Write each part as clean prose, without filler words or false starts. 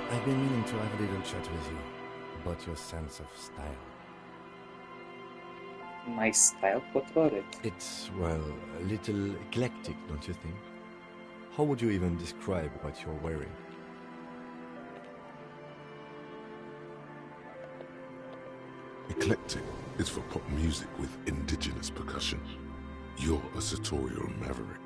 I've been meaning to have a little chat with you about your sense of style. My style? What about it? It's, well, a little eclectic, don't you think? How would you even describe what you're wearing? Eclectic is for pop music with indigenous percussion. You're a sartorial maverick.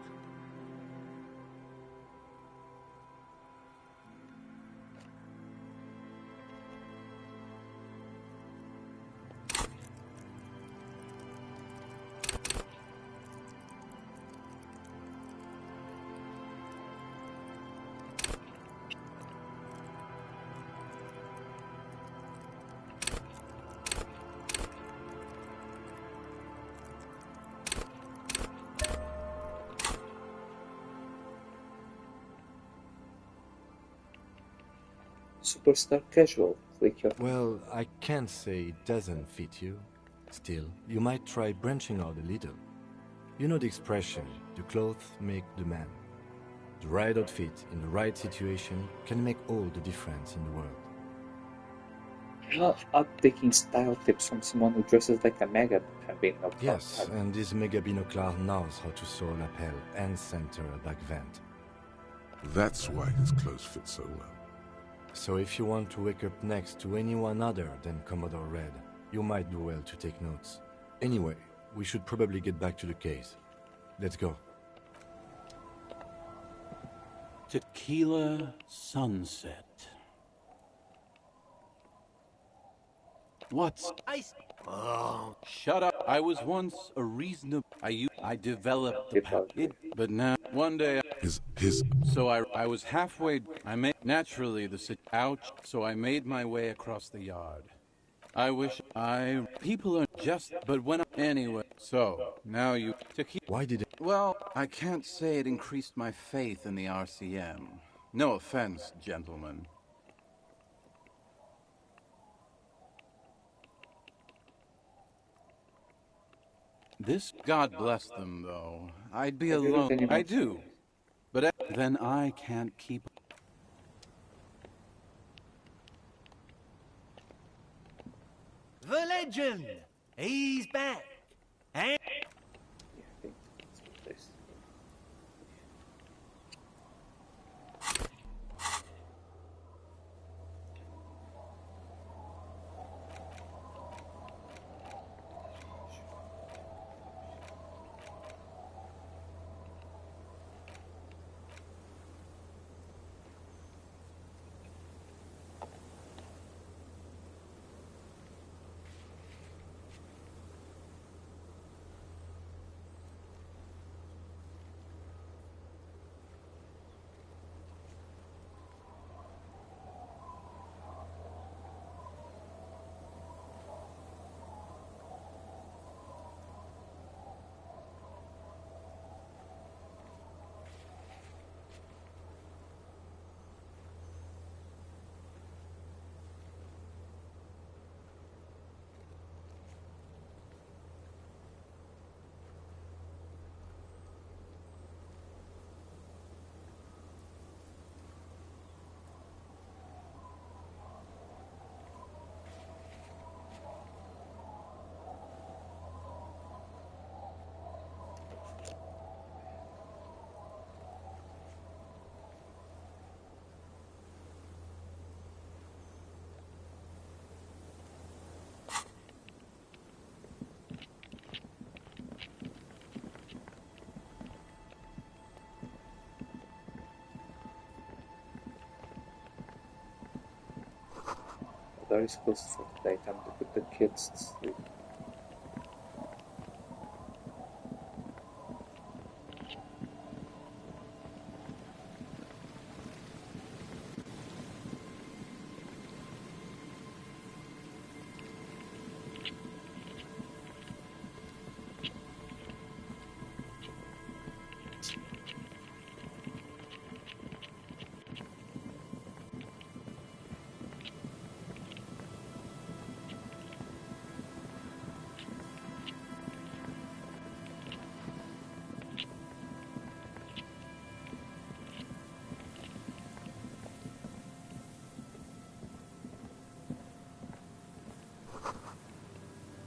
Superstar casual. Click your. Well, I can't say it doesn't fit you. Still, you might try branching out a little. You know the expression, the clothes make the man. The right outfit in the right situation can make all the difference in the world. I'm taking style tips from someone who dresses like a mega binocular. Yes, and this mega binocular knows how to sew a lapel and center a back vent. That's why his clothes fit so well. So if you want to wake up next to anyone other than Commodore Red, you might do well to take notes. Anyway, we should probably get back to the case. Let's go. Tequila Sunset. What's... Oh, shut up. I was once a reasonable... I developed the but now, one day... His... So I was halfway... I made... Naturally, ouch. So I made my way across the yard. I wish I... People are just... But when... Anyway, so, now you... Why did it... Well, I can't say it increased my faith in the RCM. No offense, gentlemen. This, God bless them, though. I'd be alone. I do. But then I can't keep... The legend! He's back! And... Very close for today. Time to put the kids to sleep.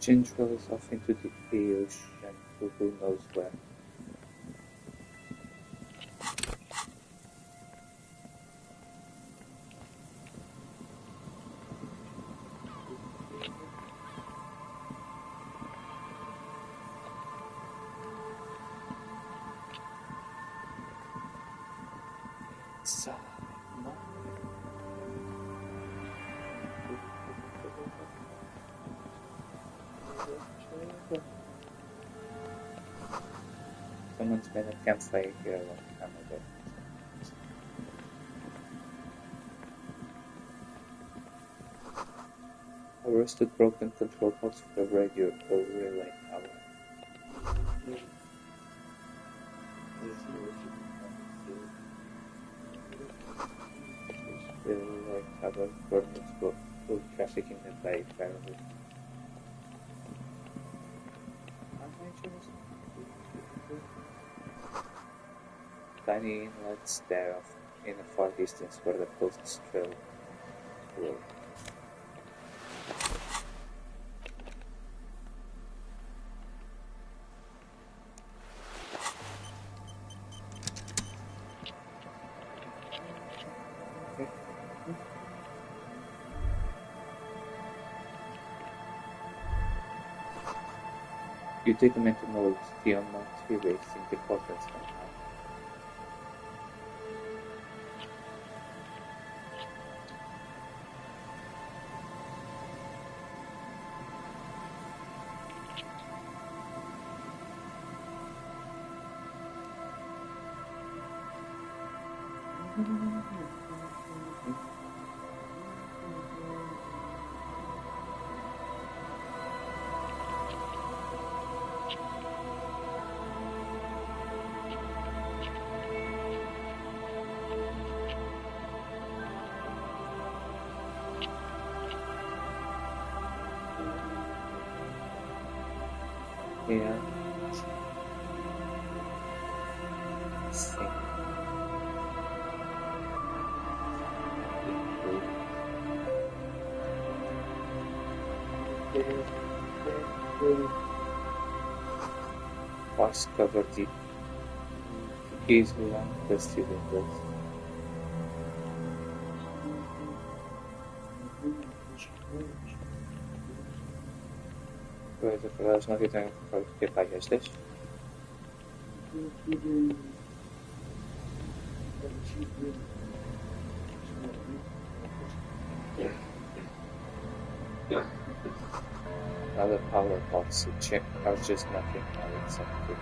Jin trails off into the ocean to who knows where. Someone's made a campfire here a long time ago. A rusted broken control box for the radio or relay tower. Relay tower coordinates for traffic in the bay barely. Tiny inlets there in a far distance where the coast trail will. You take a mental note, the unknown spirit in the cortex somehow. Yeah. Sing. Moss covered the keys around the cylinders. Coisa para elas não tentam que pague estas. Another power box, check are just nothing now except for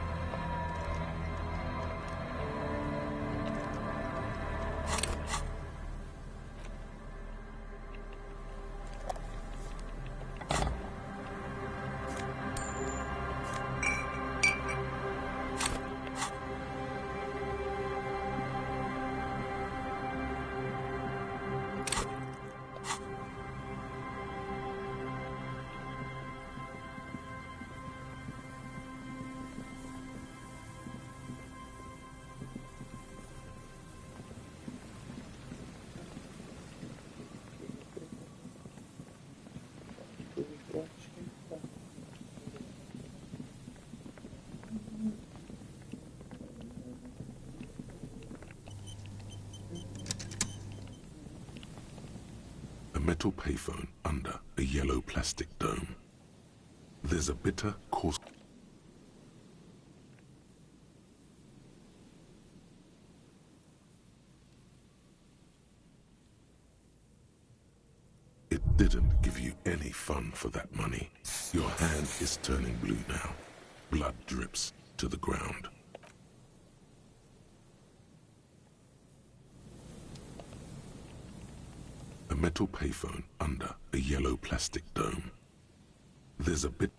A metal payphone under a yellow plastic dome. There's a bitter, coarse... It didn't give you any fun for that money. Your hand is turning blue now. Blood drips to the ground. A metal payphone under a yellow plastic dome. There's a bit...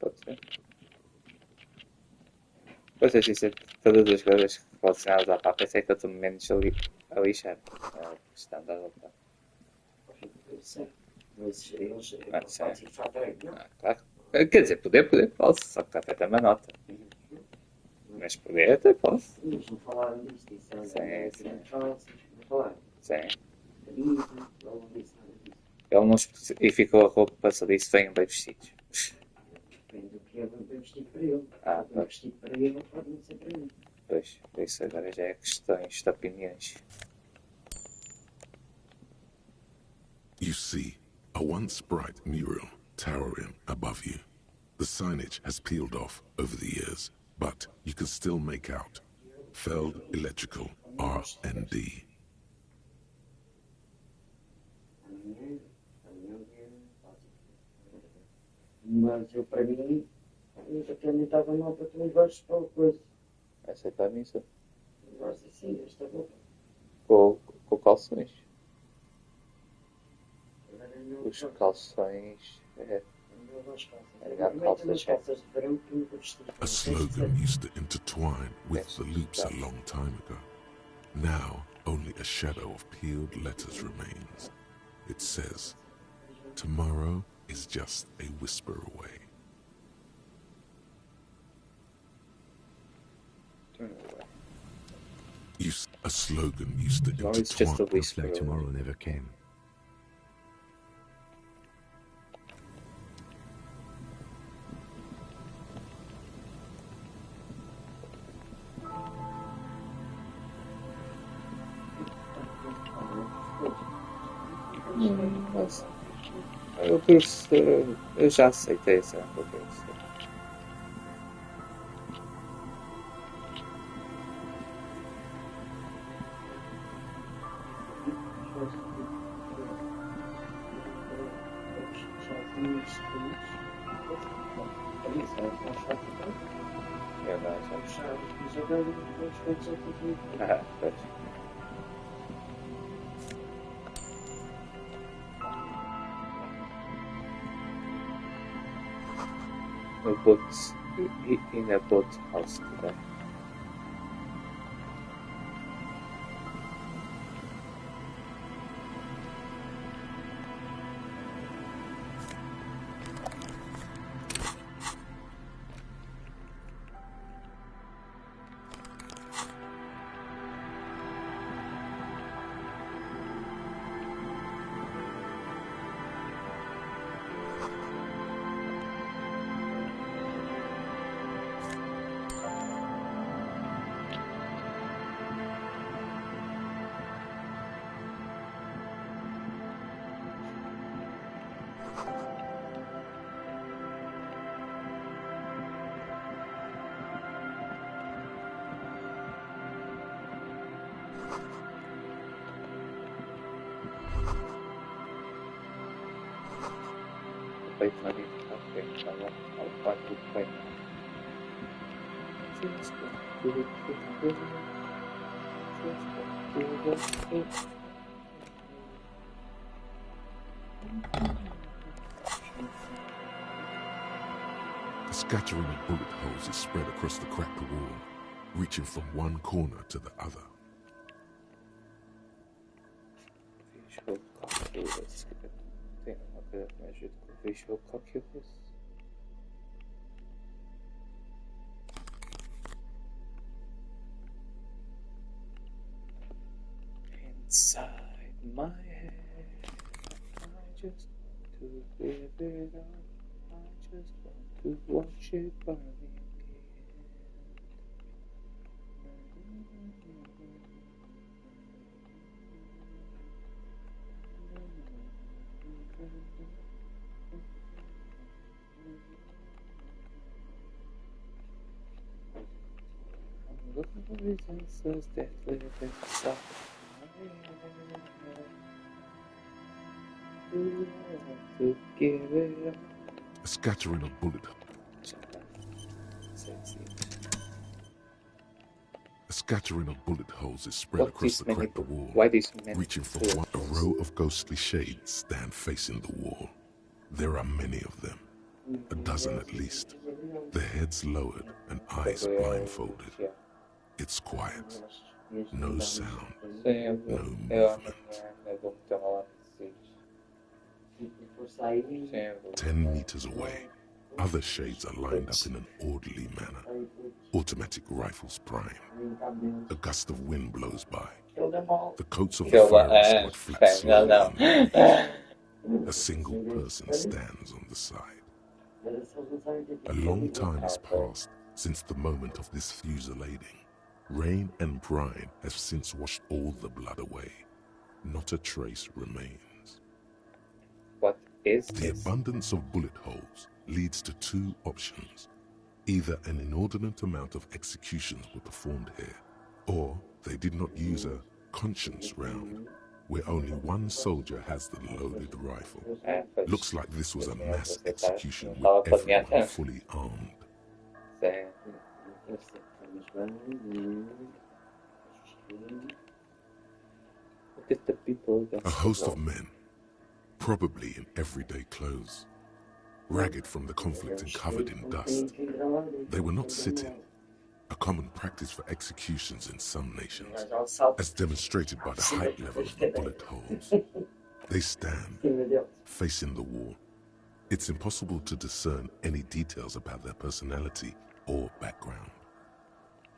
Pode ser. Pois é, isso todas as coisas relacionadas à papa, é que eu estou menos a lixar. A questão da roupa. Claro. Quer dizer, poder posso, só que está feita uma nota. Mas poder até posso. Sim. Ele não especificou a roupa para saber se venham bem vestidos. Depende do que é bem vestido para ele. Bem vestido para ele, pode não ser para mim. Pois, isso agora já é questões de opiniões. You see a once bright mural towering above you. The signage has peeled off over the years, but you can still make out Feld Electrical R&D. Mas eu, para mim, até nem estava mal para tu não gostes de tal coisa. Aceitar a missa? Eu gosto assim, desta roupa. Com calções. Os calções. A slogan used to intertwine with the loops a long time ago. Now, only a shadow of peeled letters remains. It says, "Tomorrow is just a whisper away." A slogan used to It's just a intertwine. Looks like tomorrow never came. Mas, o professor, eu já aceitei essa professor. Eu não já. Pois. No boat, in a boat house today. Wait, money. Okay, I'll find it right now. A scattering of bullet holes is spread across the cracked wall, reaching from one corner to the other. Visual calculus. Tem uma coisa que me ajuda com visual calculus. Inside my head, I just want to live it up. I just want to watch it burn in the end. The reasons that live inside my head. To give it up. A scattering of bullet holes is spread across the cracked wall, reaching from one. A row of ghostly shades stand facing the wall. There are many of them, a dozen at least, their heads lowered and eyes blindfolded. It's quiet. No sound. Sim, No eu movement. amanhã vou meter uma lá For sair, Sim, eu vou. 10 meters away, other shades are lined up in an orderly manner. Automatic rifles prime. A gust of wind blows by. kill them all. The coats of Que the eu lá. firing squad flap Não, slowly não. in the breeze. A single person stands on the side. A long time has passed since the moment of this fusillading. Rain and brine have since washed all the blood away. Not a trace remains. What is The this? abundance of bullet holes leads to two options. Either an inordinate amount of executions were performed here, or they did not use a conscience round, where only one soldier has the loaded rifle. Pois. Looks like this was a mass execution Estava with everyone planeado. fully armed. Sim. Look at the people against A host the of men, probably in everyday clothes, ragged from the conflict and covered in dust. They were not sitting, a common practice for executions in some nations, as demonstrated by the height level of the bullet holes. They stand, facing the wall. It's impossible to discern any details about their personality or background.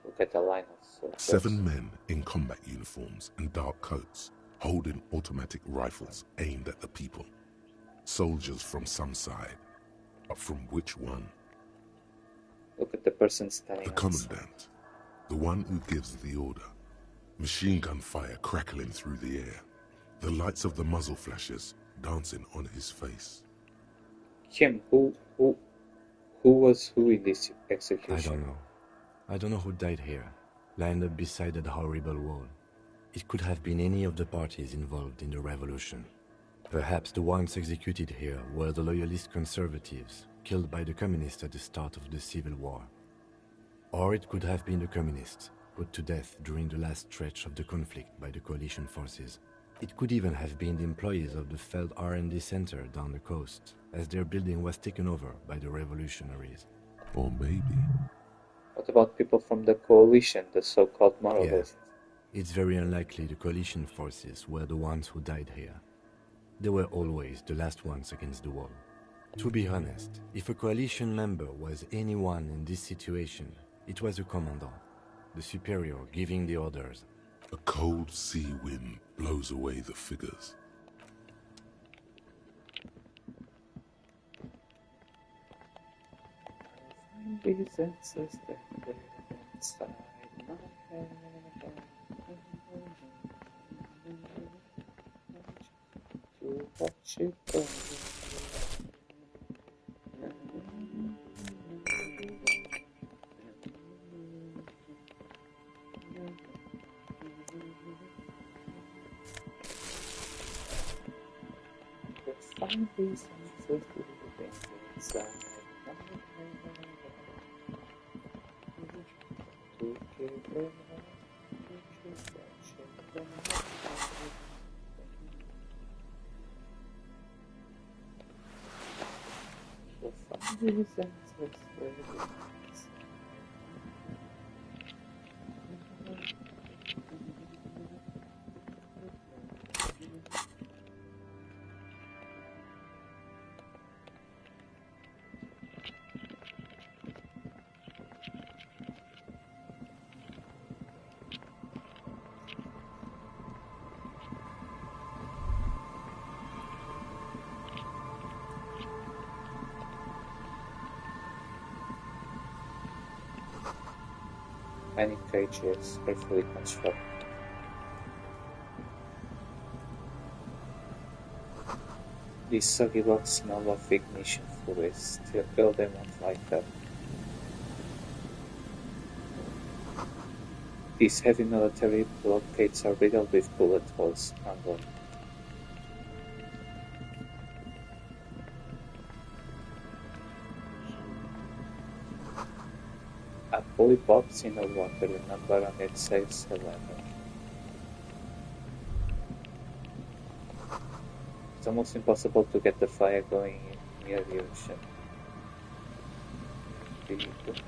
Look at the line of soldiers. 7 men in combat uniforms and dark coats, holding automatic rifles aimed at the people. Soldiers from some side, but from which one? Look at the person standing The outside. commandant, the one who gives the order. Machine gun fire crackling through the air. The lights of the muzzle flashes dancing on his face. Him, who was who in this I execution? don't know. I don't know who died here, lined up beside that horrible wall. It could have been any of the parties involved in the revolution. Perhaps the ones executed here were the loyalist conservatives, killed by the communists at the start of the Civil War. Or it could have been the communists, put to death during the last stretch of the conflict by the coalition forces. It could even have been the employees of the Feld R&D Center down the coast, as their building was taken over by the revolutionaries. Or maybe What about people from the coalition, the so-called moralists? It's very unlikely the coalition forces were the ones who died here. They were always the last ones against the wall. To be honest, if a coalition member was anyone in this situation, it was the commandant, the superior giving the orders. a cold sea wind blows away the figures. These senses that live inside my head. To watch it go. Find these senses living inside my head. To give them these senses living inside. Many cages carefully constructed. These soggy logs smell of ignition fluids, still they won't light up. These heavy military blockades are riddled with bullet holes on them. A pulley pops in the water, the number on it says 11. It's almost impossible to get the fire going near the ocean. The ocean.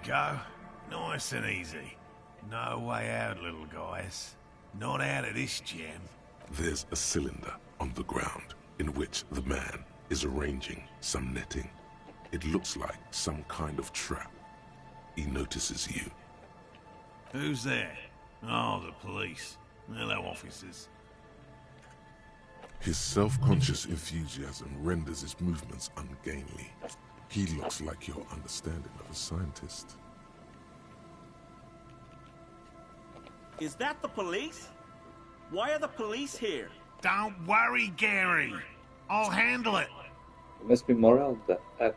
go. Nice and easy. No way out, little guys. Not out of this jam. There's a cylinder on the ground in which the man is arranging some netting. It looks like some kind of trap. He notices you. Who's there? Oh, the police. Hello, officers. His self-conscious enthusiasm renders his movements ungainly. He looks like your understanding of a scientist. Is that the police? Why are the police here? Don't worry, Gary. I'll handle it. It must be Morelda, a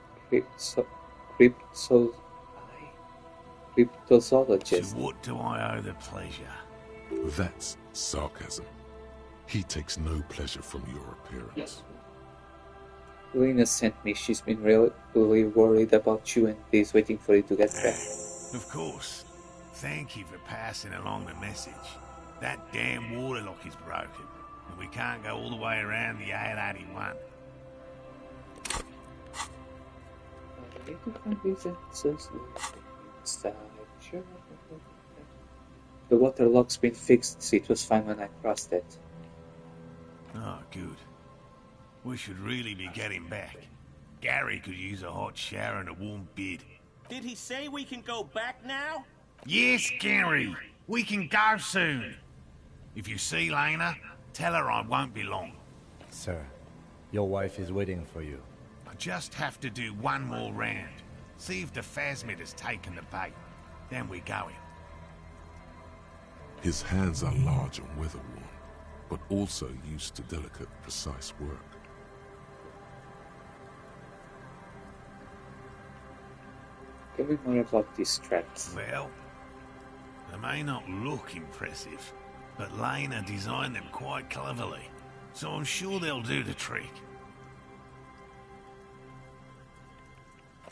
cryptozoologist. To what do I owe the pleasure? That's sarcasm. He takes no pleasure from your appearance. Lena sent me. She's been really worried about you and is waiting for you to get back. Of course. Thank you for passing along the message. That damn water lock is broken, and we can't go all the way around the 881. I need to find these answers inside. Sure. The water lock's been fixed, so it was fine when I crossed it. Oh, good. We should really be getting back. Gary could use a hot shower and a warm bed. Did he say we can go back now? Yes, Gary. We can go soon. If you see Lena, tell her I won't be long. Sir, your wife is waiting for you. I just have to do one more round. See if the Phasmid has taken the bait. Then we go in. His hands are large and weather-worn, but also used to delicate, precise work. Tell me more about these traps. Well, they may not look impressive, but Lena designed them quite cleverly, so I'm sure they'll do the trick.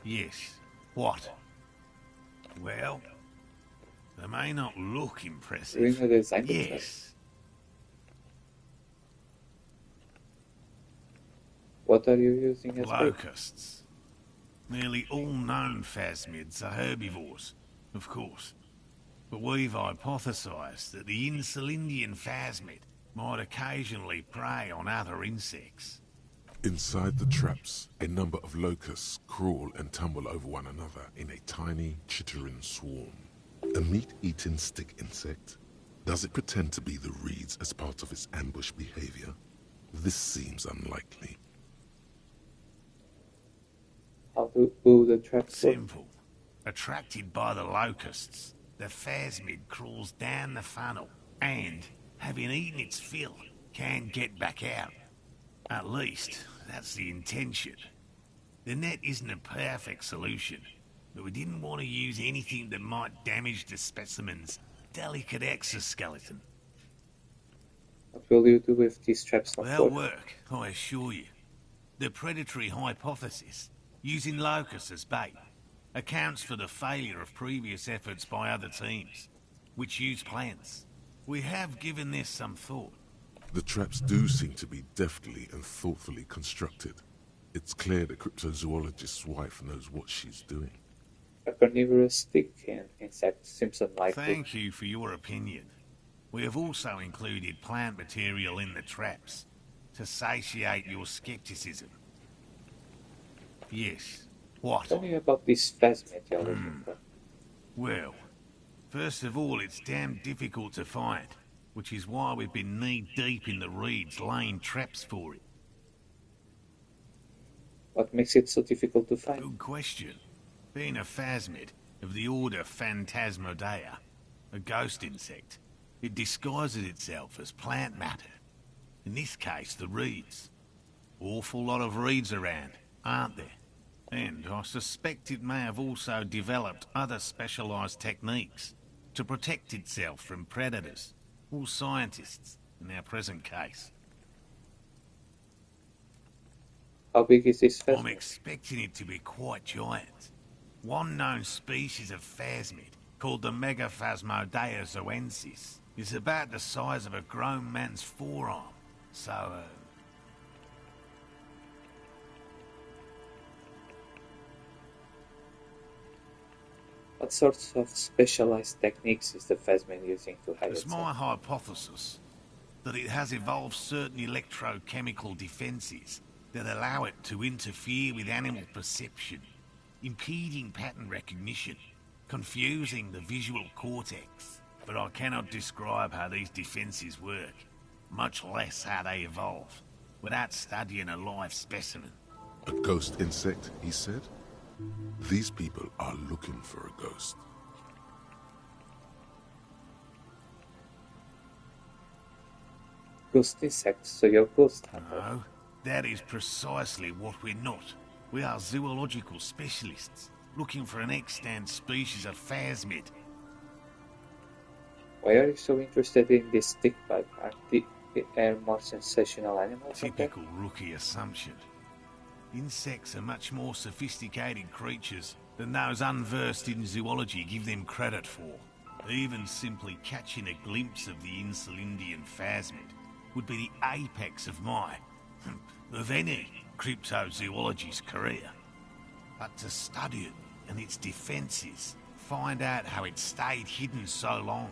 Yes. What? Well, they may not look impressive. Lena designed the trap. Yes. What are you using as bait? Locusts. Nearly all known phasmids are herbivores, of course. But we've hypothesized that the Insulindian phasmid might occasionally prey on other insects. Inside the traps, a number of locusts crawl and tumble over one another in a tiny, chittering swarm. A meat-eating stick insect? Does it pretend to be the reeds as part of its ambush behavior? This seems unlikely. How do the traps work? Simple. Attracted by the locusts, the phasmid crawls down the funnel and, having eaten its fill, can get back out. At least, that's the intention. The net isn't a perfect solution, but we didn't want to use anything that might damage the specimen's delicate exoskeleton. What will you do with these traps not They'll work? work, I assure you. The predatory hypothesis, using locusts as bait, accounts for the failure of previous efforts by other teams, which use plants. We have given this some thought. The traps do seem to be deftly and thoughtfully constructed. It's clear the cryptozoologist's wife knows what she's doing. A carnivorous stick insect seems unlikely. Thank you for your opinion. We have also included plant material in the traps to satiate your skepticism. Yes. What? Tell me about this phasmid you're looking for. Well, first of all, it's damn difficult to find, which is why we've been knee-deep in the reeds laying traps for it. What makes it so difficult to find? Good question. Being a phasmid of the order Phantasmodea, a ghost insect, it disguises itself as plant matter. In this case, the reeds. Awful lot of reeds around, aren't there? And I suspect it may have also developed other specialized techniques to protect itself from predators, or scientists, in our present case. How big is this I'm phasmid? expecting it to be quite giant. One known species of phasmid, called the Megaphasmodea zoensis, is about the size of a grown man's forearm. So, What sorts of specialized techniques is the Phasmin using to hide It's my itself? hypothesis that it has evolved certain electrochemical defenses that allow it to interfere with animal perception, impeding pattern recognition, confusing the visual cortex. But I cannot describe how these defenses work, much less how they evolve, without studying a live specimen. A ghost insect, he said? These people are looking for a ghost. Ghost insects, so you're ghost hunter. No, that is precisely what we're not. We are zoological specialists, looking for an extant species of phasmid. Why are you so interested in this stick bug? Aren't there more sensational animals out there? Typical rookie assumption. Insects are much more sophisticated creatures than those unversed in zoology give them credit for. Even simply catching a glimpse of the Insulindian phasmid would be the apex of my, of any cryptozoology's career. But to study it and its defenses, find out how it stayed hidden so long.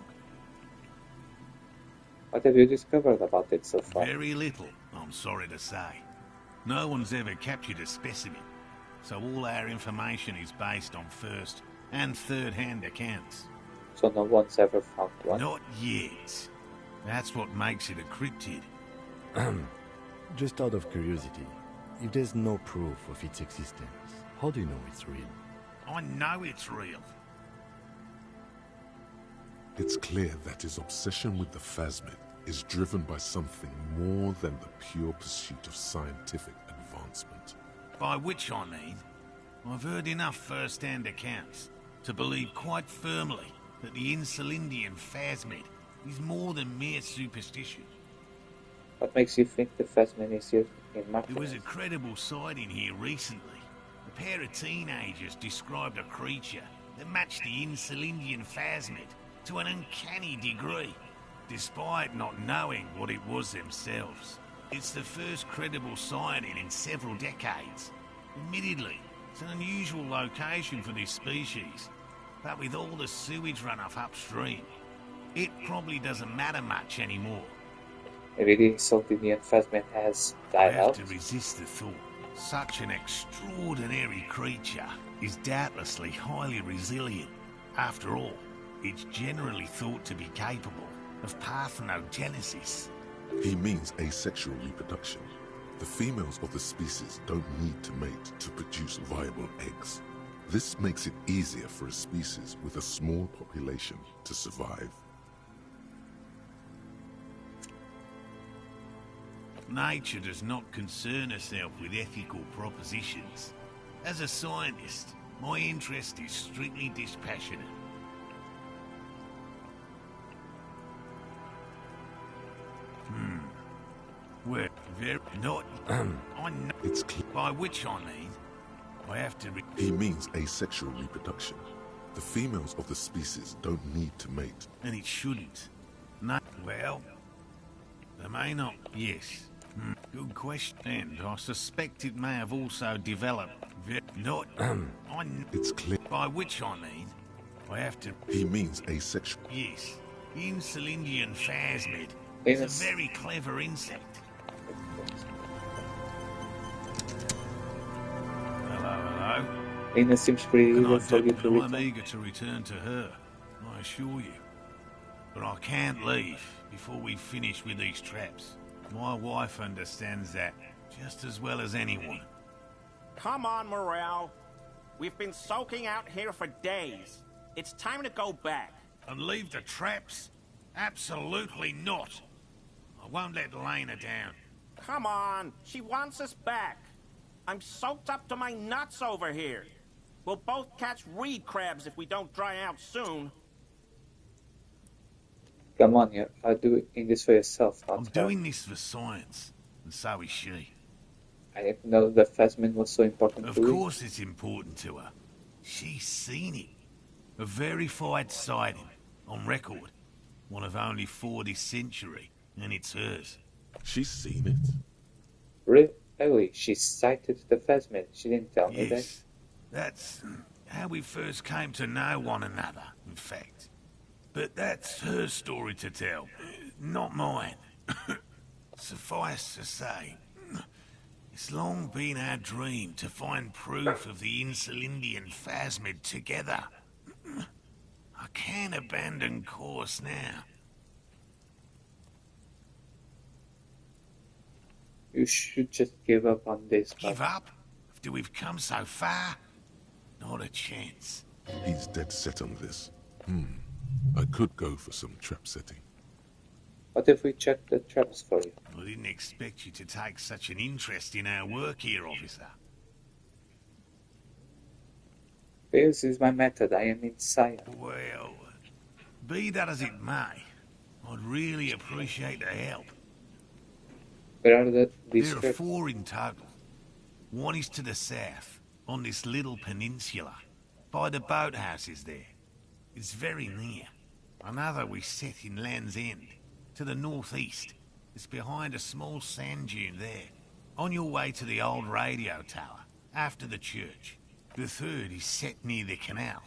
What have you discovered about it so far? Very little, I'm sorry to say. No one's ever captured a specimen, so all our information is based on first and third-hand accounts. So no one's ever found one? Not yet. That's what makes it a cryptid. Just out of curiosity, if there's no proof of its existence, how do you know it's real? I know it's real. It's clear that his obsession with the phasmid is driven by something more than the pure pursuit of scientific advancement. By which I mean, I've heard enough first-hand accounts to believe quite firmly that the Insulindian phasmid is more than mere superstition. What makes you think the Phasmin is used in There marketing? was a credible sighting here recently. A pair of teenagers described a creature that matched the Insulindian phasmid to an uncanny degree, despite not knowing what it was themselves. It's the first credible sighting in several decades. Admittedly, it's an unusual location for this species, but with all the sewage runoff upstream, it probably doesn't matter much anymore. Maybe the Insulindian Phasmin has I died have out? to resist the thought. Such an extraordinary creature is doubtlessly highly resilient. After all, it's generally thought to be capable of parthenogenesis. He means asexual reproduction. The females of the species don't need to mate to produce viable eggs. This makes it easier for a species with a small population to survive. Nature does not concern herself with ethical propositions. As a scientist, my interest is strictly dispassionate. Well, very not. I know. It's clear. By which I mean, I have to. He means asexual reproduction. The females of the species don't need to mate. And it shouldn't. No. Well, they may not. Yes. Good question. And I suspect it may have also developed. Not. I know. It's clear. By which I mean, I have to. He means asexual. Yes. Insulindian phasmid. Yes. It's a very clever insect. Hello. Lena seems pretty And eager I for do, you to I'm return. eager to return to her, I assure you. But I can't leave before we finish with these traps. My wife understands that just as well as anyone. Come on, Morale. We've been soaking out here for days. It's time to go back. And leave the traps? Absolutely not. I won't let Lena down. Come on, she wants us back. I'm soaked up to my nuts over here. We'll both catch reed crabs if we don't dry out soon. Come on, you are doing this for yourself, not I'm her. doing this for science, and so is she. I didn't know the Phasmin was so important Of to you. course it's important to her. She's seen it. A verified sighting, on record. One of only 4 this century, and it's hers. She's seen it. Really? She cited the Phasmin. She didn't tell me that. Yes, that's How we first came to know one another, in fact. But that's her story to tell, not mine. Suffice to say, it's long been our dream to find proof of the Insulindian Phasmid together. I can't abandon course now. You should just give up on this. Give up? After we've come so far? Not a chance. He's dead set on this. I could go for some trap setting. What if we check the traps for you? I didn't expect you to take such an interest in our work here, officer. This is my method. I am in science. Well, be that as it may, I'd really appreciate the help. Where are these There are traps? 4 in total. One is to the south, on this little peninsula, by the boathouses there. It's very near. Another we set in Land's End, to the northeast. It's behind a small sand dune there, on your way to the old radio tower, after the church. The third is set near the canal,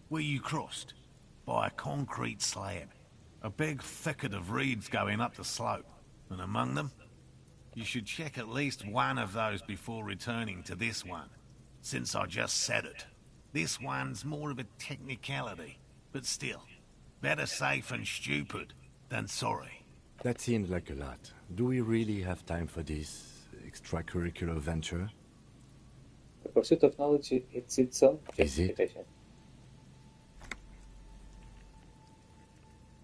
where you crossed, by a concrete slab. A big thicket of reeds going up the slope, and among them, you should check at least one of those before returning to this one, since I just said it. This one's more of a technicality, but still, better safe and stupid than sorry. That seems like a lot. Do we really have time for this extracurricular venture? The pursuit of knowledge, it's its own Is it? justification.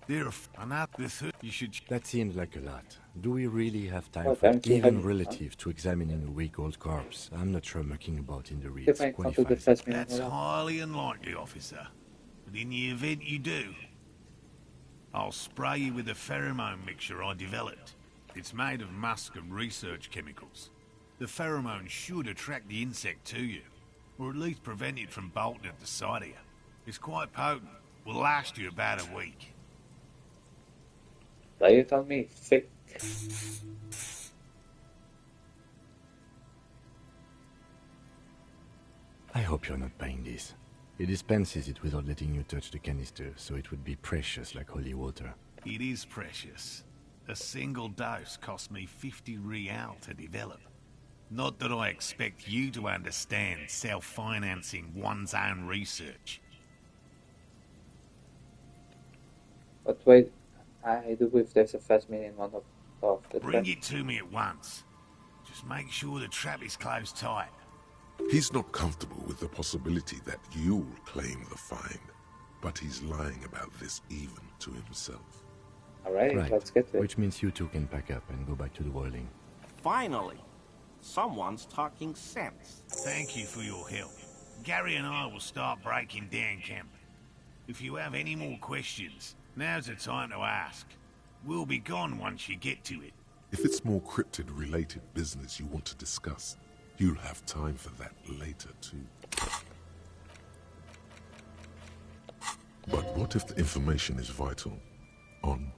There are another third. You should. That seems like a lot. Do we really have time Well, for thank you, even Henry. relative to examining a week-old corpse? I'm not sure mucking about in the reeds If I encounter the qualifies. Phasmid That's around, highly unlikely, officer. But in the event you do, I'll spray you with a pheromone mixture I developed. It's made of musk and research chemicals. The pheromone should attract the insect to you, or at least prevent it from bolting at the sight of you. It's quite potent. Will last you about a week. lay it on me, thick. I hope you're not buying this. It dispenses it without letting you touch the canister, so it would be precious like holy water. It is precious. A single dose cost me 50 real to develop. Not that I expect you to understand self-financing one's own research. But wait, I do if there's a Phasmid in one of the Bring traps. it to me at once. Just make sure the trap is closed tight. He's not comfortable with the possibility that you'll claim the find, but he's lying about this even to himself. Alright, Right, let's get to it. which means you two can pack up and go back to the whirling. Finally, someone's talking sense. Thank you for your help. Gary and I will start breaking down camp. If you have any more questions, now's the time to ask. We'll be gone once you get to it. If it's more cryptid-related business you want to discuss, you'll have time for that later too. But what if the information is vital? On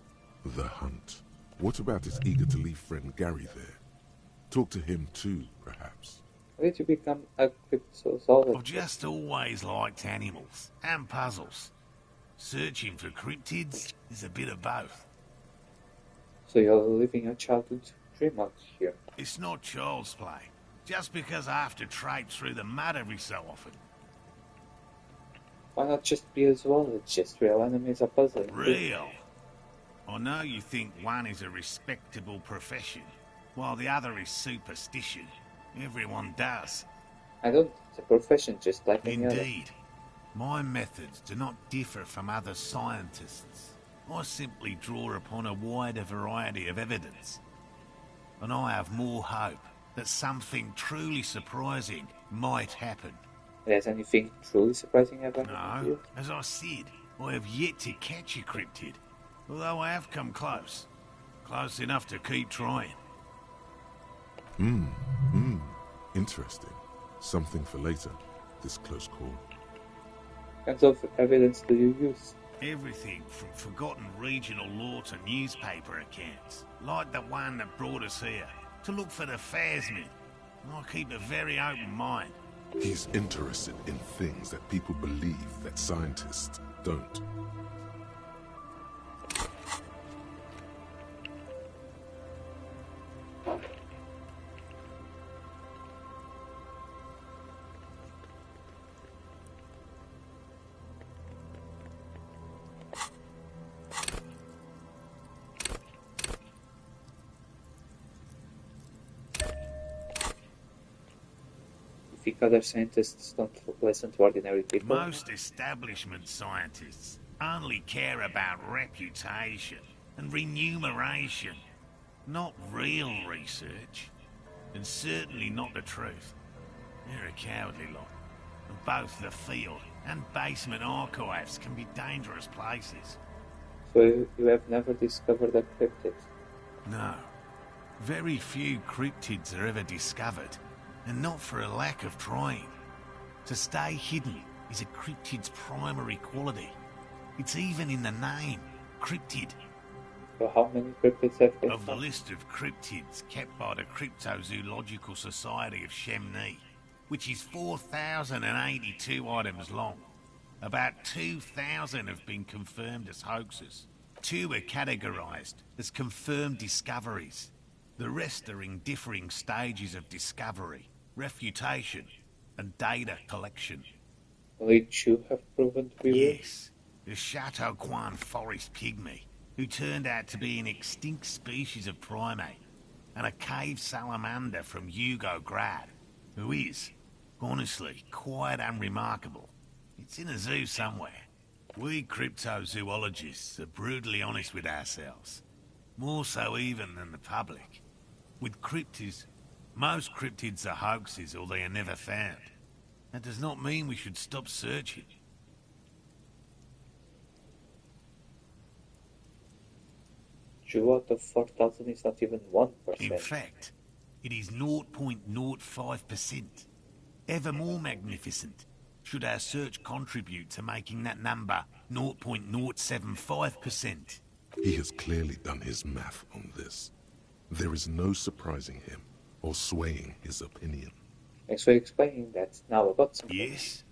the hunt. What about his eager-to-leave friend Gary there? Talk to him too, perhaps. Why did you become a I've cryptozoologist? just always liked animals and puzzles. Searching for cryptids is a bit of both. So you're living your childhood dream out here. It's not child's play. Just because I have to traipse through the mud every so often. Why not just be a zoologist? Real enemies are puzzling. Real. I know you think one is a respectable profession, while the other is superstition. Everyone does. I don't. It's a profession just like any other. Indeed. My methods do not differ from other scientists. I simply draw upon a wider variety of evidence. And I have more hope that something truly surprising might happen. Has anything truly surprising ever happened to No, you? as I said, I have yet to catch a cryptid, although I have come close. Close enough to keep trying. Interesting. Something for later, this close call. What kinds of evidence do you use? Everything from forgotten regional lore to newspaper accounts, like the one that brought us here, to look for the Phasmid. I keep a very open mind. He's interested in things that people believe that scientists don't. You think other scientists don't listen to ordinary people? Most establishment scientists only care about reputation and remuneration, not real research, and certainly not the truth. They're a cowardly lot, and both the field and basement archives can be dangerous places. So you have never discovered a cryptid? No. Very few cryptids are ever discovered, and not for a lack of trying. To stay hidden is a cryptid's primary quality. It's even in the name, cryptid. So how many cryptids have been Of the found? list of cryptids kept by the Cryptozoological Society of Chemnee, which is 4,082 items long, about 2,000 have been confirmed as hoaxes. 2 are categorized as confirmed discoveries. The rest are in differing stages of discovery, refutation, and data collection. Only 2 have proven to be real? Yes, the Chateau Quan forest pygmy, who turned out to be an extinct species of primate, and a cave salamander from Hugo Grad, who is, honestly, quite unremarkable. It's in a zoo somewhere. We cryptozoologists are brutally honest with ourselves, more so even than the public. With cryptids, most cryptids are hoaxes or they are never found. That does not mean we should stop searching. Two out of 4,000 is not even 1%. In fact, it is 0.05%. Ever more magnificent, should our search contribute to making that number 0.075%. He has clearly done his math on this. There is no surprising him or swaying his opinion. Thanks for explaining that. Now about something. Yes?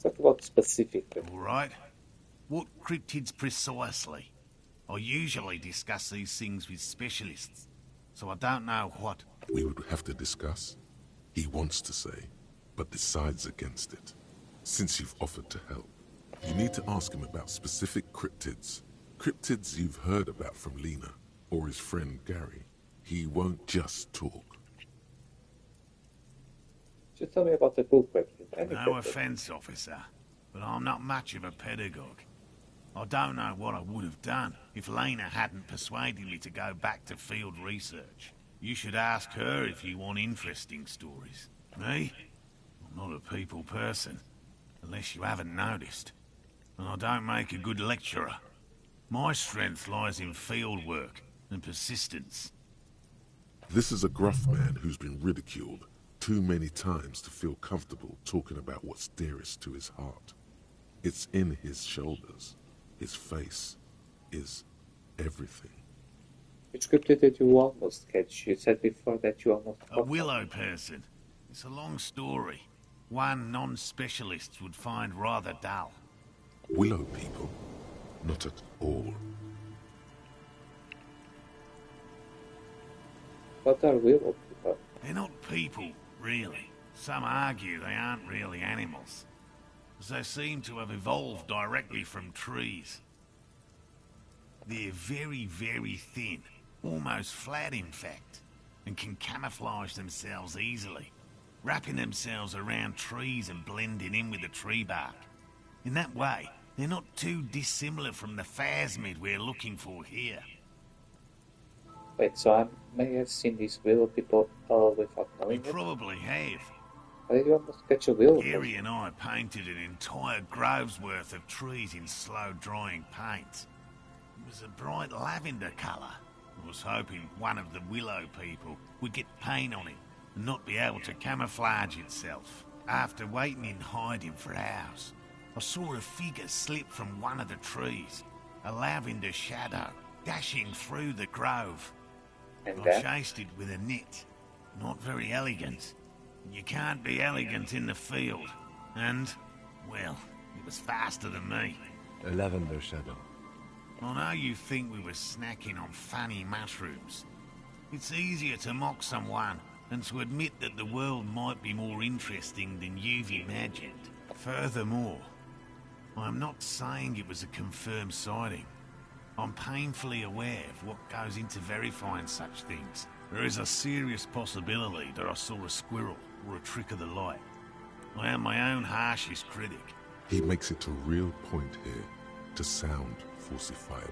Talk about specifically. All right. What cryptids precisely? I usually discuss these things with specialists, so I don't know what. We would have to discuss. He wants to say, but decides against it. Since you've offered to help, you need to ask him about specific cryptids. Cryptids you've heard about from Lena or his friend Gary. He won't just talk. Just tell me about the cool cryptid. Any No cryptid. offense, officer, but I'm not much of a pedagogue. I don't know what I would have done if Lena hadn't persuaded me to go back to field research. You should ask her if you want interesting stories. Me? I'm not a people person, unless you haven't noticed. And I don't make a good lecturer. My strength lies in field work and persistence. This is a gruff man who's been ridiculed too many times to feel comfortable talking about what's dearest to his heart. It's in his shoulders. His face is everything. Which cryptid did you almost catch? You said before that you almost A caught willow person. It's a long story. One non-specialist would find rather dull. Willow people? Not at all. What are willow people? They're not people, really. Some argue they aren't really animals, as they seem to have evolved directly from trees. They're very, very thin, almost flat in fact, and can camouflage themselves easily, wrapping themselves around trees and blending in with the tree bark. In that way, they're not too dissimilar from the phasmid we're looking for here. Wait, so I may have seen these willow people all without We knowing it? probably have. How did you almost catch a willow? Gary and I painted an entire grove's worth of trees in slow-drying paint. It was a bright lavender colour. I was hoping one of the willow people would get paint on it and not be able to camouflage itself. After waiting in hiding for hours, I saw a figure slip from one of the trees, a lavender shadow, dashing through the grove. And I then? chased it with a net. Not very elegant. You can't be elegant in the field. And, well, it was faster than me. A lavender shadow. I know you think we were snacking on funny mushrooms. It's easier to mock someone than to admit that the world might be more interesting than you've imagined. Furthermore, I'm not saying it was a confirmed sighting. I'm painfully aware of what goes into verifying such things. There is a serious possibility that I saw a squirrel or a trick of the light. I am my own harshest critic. He makes it a real point here to sound falsifiable.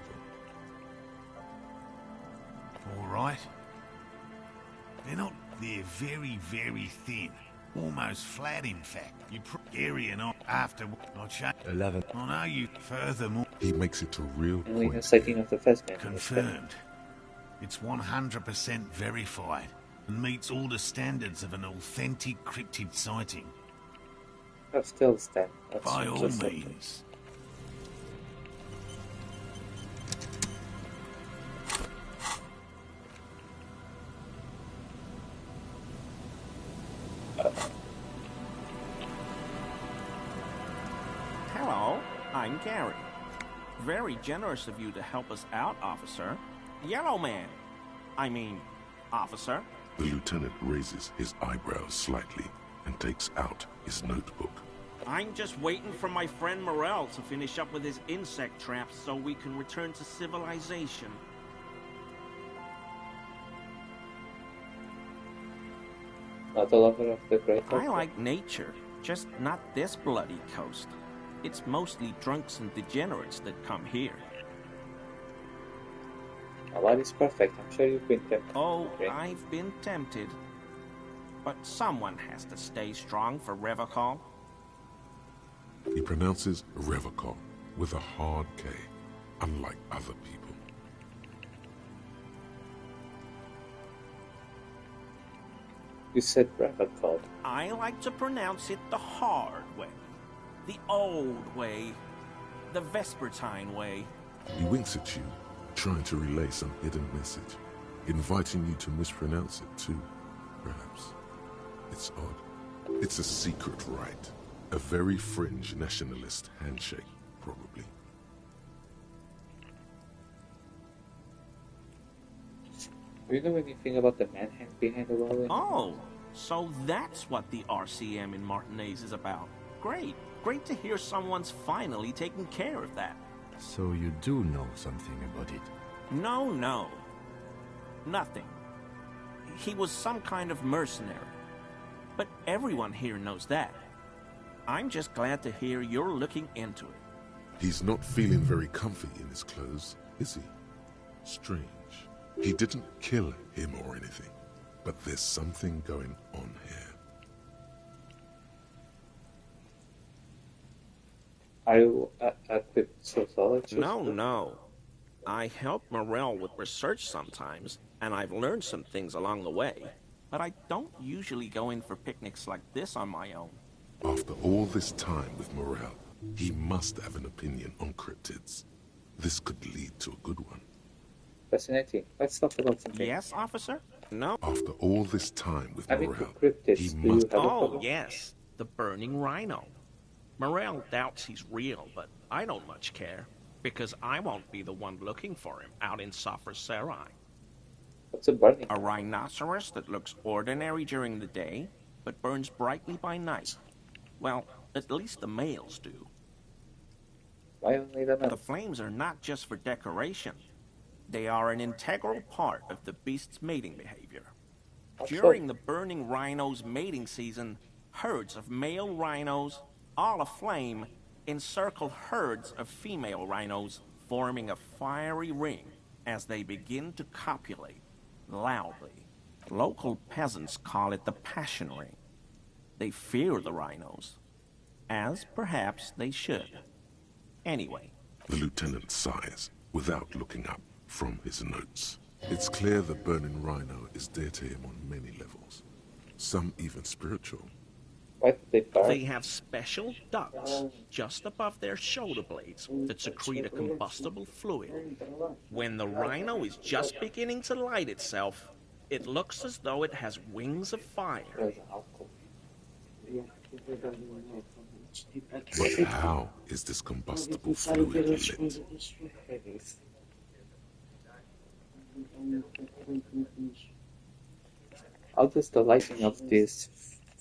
All right. They're very, very thin. Almost flat, in fact. You area and after I check. 11. I know you. Furthermore, He makes it a real And we have point sighting here. of the Phasmid. confirmed. It's 100% verified and meets all the standards of an authentic cryptid sighting. But still stand. That's By all just something. means. Hello, I'm Gary. Very generous of you to help us out, officer. Yellow Man. I mean, officer. The lieutenant raises his eyebrows slightly and takes out his notebook. I'm just waiting for my friend Morel to finish up with his insect traps so we can return to civilization. Not a lover of the great. I like nature, just not this bloody coast. It's mostly drunks and degenerates that come here. My life is perfect. I'm sure you've been tempted. Oh, Okay. I've been tempted. But someone has to stay strong for Revachol. He pronounces Revachol with a hard K, unlike other people. You said Revachol. I like to pronounce it the hard way. The old way. The Vespertine way. He winks at you, trying to relay some hidden message, inviting you to mispronounce it too, perhaps. It's odd. It's a secret rite. A very fringe nationalist handshake, probably. Do you know anything about the manhunt behind the wall? Oh, so that's what the RCM in Martinez is about. Great. Great to hear someone's finally taking care of that. So you do know something about it. No. Nothing. He was some kind of mercenary. But everyone here knows that. I'm just glad to hear you're looking into it. He's not feeling very comfy in his clothes, is he? Strange. He didn't kill him or anything, but there's something going on here. Are you a cryptozoologist? No. I help Morel with research sometimes, and I've learned some things along the way. But I don't usually go in for picnics like this on my own. After all this time with Morel, he must have an opinion on cryptids. This could lead to a good one. Fascinating. Let's talk about something. Yes, officer? No. After all this time with I mean, Morel, cryptids, he do you must... have a Oh, problem? yes. The burning rhino. Morel doubts he's real, but I don't much care. Because I won't be the one looking for him out in Safra Serai. What's a burning? A rhinoceros that looks ordinary during the day, but burns brightly by night. Well, at least the males do. Why only the men? The flames are not just for decoration. They are an integral part of the beast's mating behavior. During the burning rhino's mating season, herds of male rhinos, all aflame, encircle herds of female rhinos, forming a fiery ring as they begin to copulate loudly. Local peasants call it the passion ring. They fear the rhinos, as perhaps they should. Anyway, The lieutenant sighs, without looking up from his notes. It's clear the burning rhino is dear to him on many levels. Some even spiritual. Why did they burn? they have special ducts just above their shoulder blades that secrete a combustible fluid. When the rhino is just beginning to light itself, it looks as though it has wings of fire. There's alcohol. But how is this combustible fluid lit? How does the lighting of this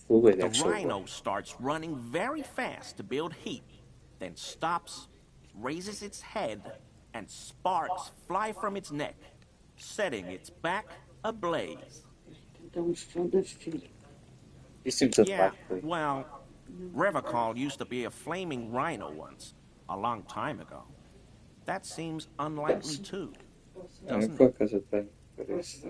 fluid The actually work? rhino starts running very fast to build heat, then stops, raises its head, and sparks fly from its neck, setting its back ablaze. This seems Yeah, unlikely. well, Revacol used to be a flaming rhino once, a long time ago. That seems unlikely too, Yani doesn't it? pokazać ben görüyoruz.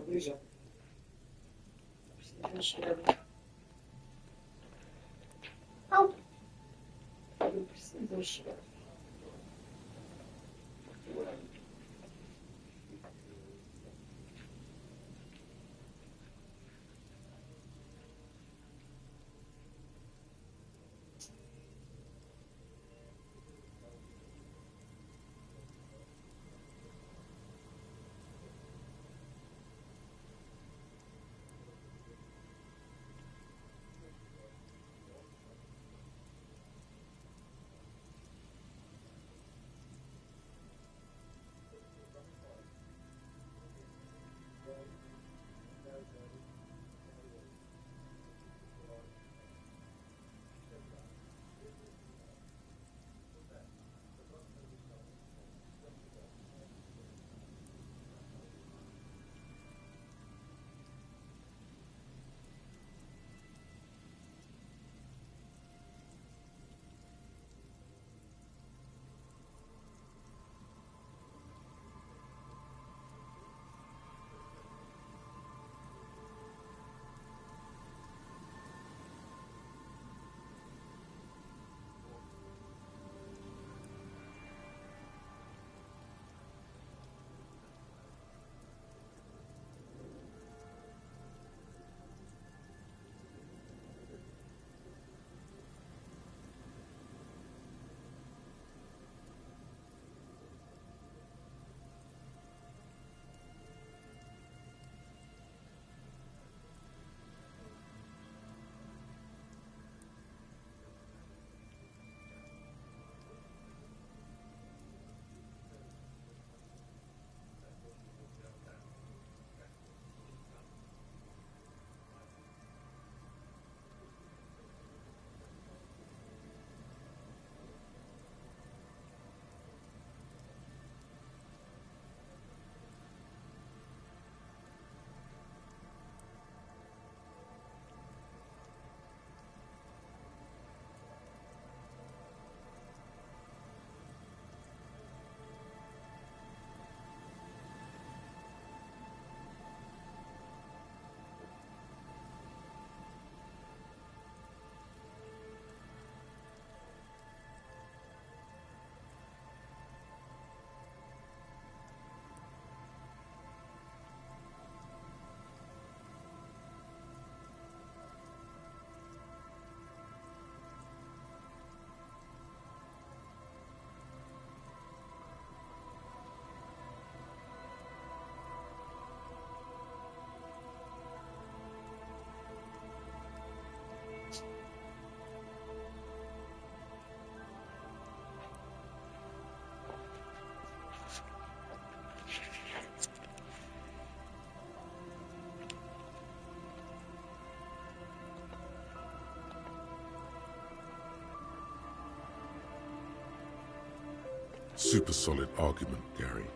Super solid argument, Gary.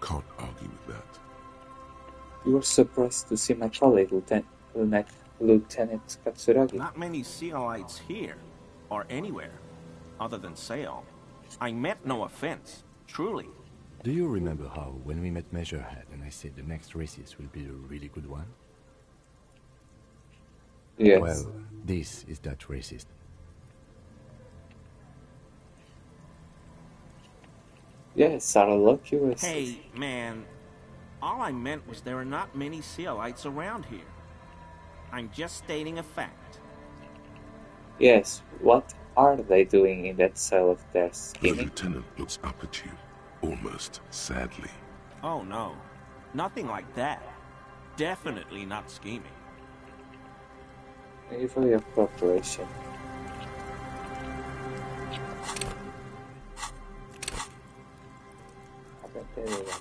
Can't argue with that. You were surprised to see my colleague, Lieutenant Katsuragi. Not many Sealites here, or anywhere, other than Sail. I meant no offense, truly. Do you remember how, when we met Measurehead and I said the next races will be a really good one? Yes. Well, this is that racist. Yes, are lucky racist. Hey, man, all I meant was there are not many Sealites around here. I'm just stating a fact. Yes, what are they doing in that cell of theirs, The scheming? lieutenant looks up at you, almost sadly. Oh no, nothing like that. Definitely not scheming. Thank you for your cooperation. Haven't anyone here.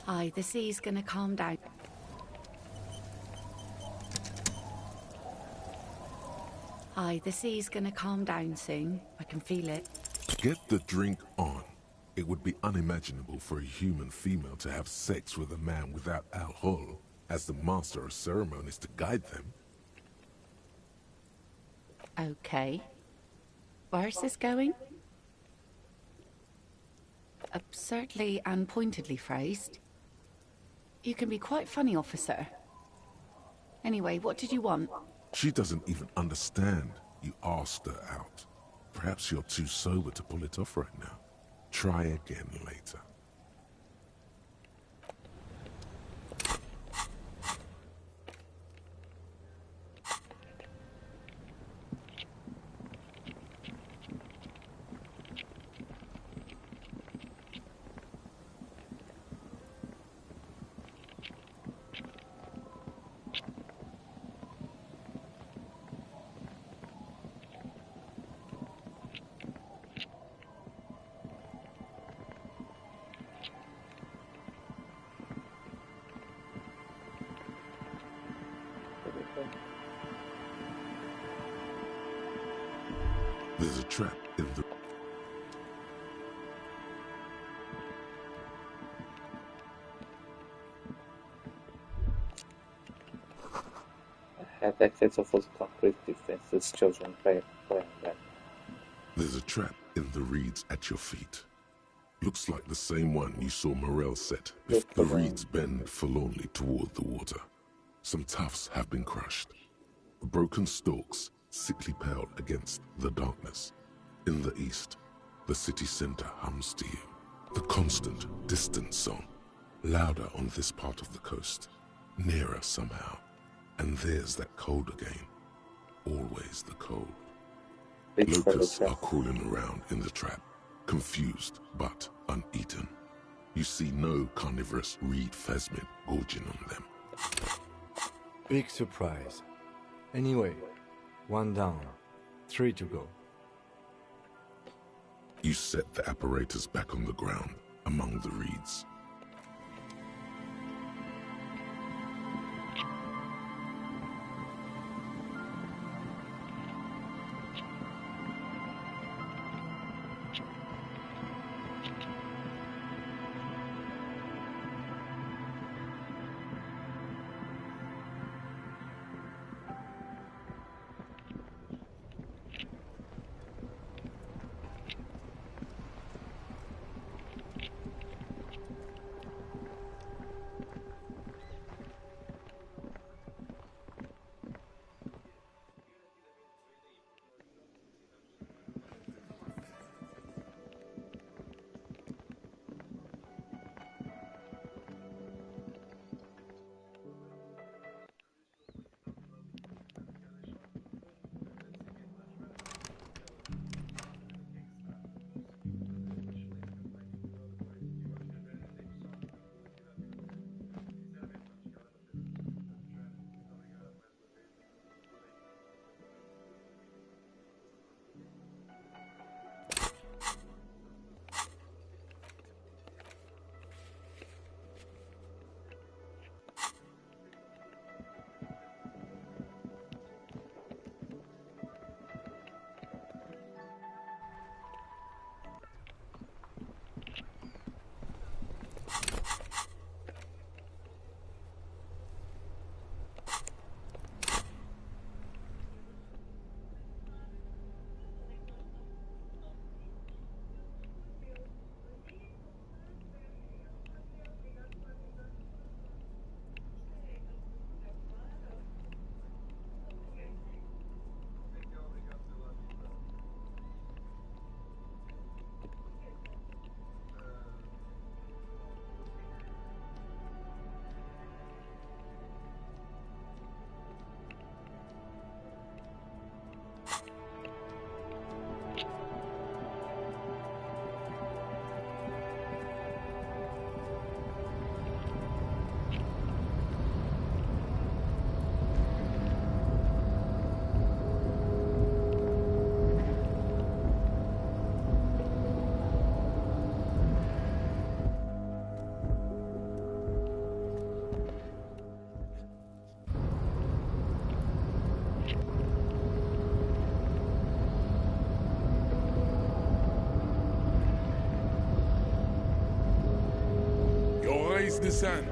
Aye, the sea's gonna calm down. Aye, the sea's gonna calm down soon. I can feel it. Get the drink on. It would be unimaginable for a human female to have sex with a man without alcohol, as the master of ceremonies to guide them. Okay. Where's this going? Absurdly and pointedly phrased. You can be quite funny, officer. Anyway, what did you want? She doesn't even understand. You asked her out. Perhaps you're too sober to pull it off right now. Try again later. There's a trap in the... I had access of those concrete defenses chosen by them. There's a trap in the reeds at your feet. Looks like the same one you saw Morel set if the reeds bend forlornly toward the water. Some tufts have been crushed. Broken stalks, sickly pale against the darkness. In the east, the city center hums to you. The constant, distant song, louder on this part of the coast, nearer somehow. And there's that cold again. Always the cold. Locusts are crawling around in the trap, confused but uneaten. You see no carnivorous reed phasmid gorging on them. Big surprise. Anyway, 1 down, 3 to go. You set the apparatus back on the ground, among the reeds. Trust the sun.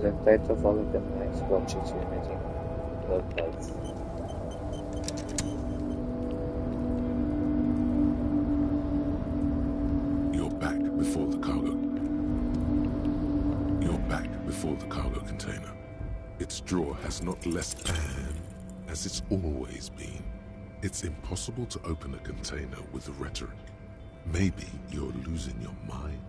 The title followed the next watches emitting blood lights. You're back before the cargo. You're back before the cargo container. Its drawer has not less pan as it's always been. It's impossible to open a container with rhetoric. Maybe you're losing your mind.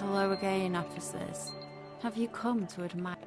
Hello again, officers. Have you come to admire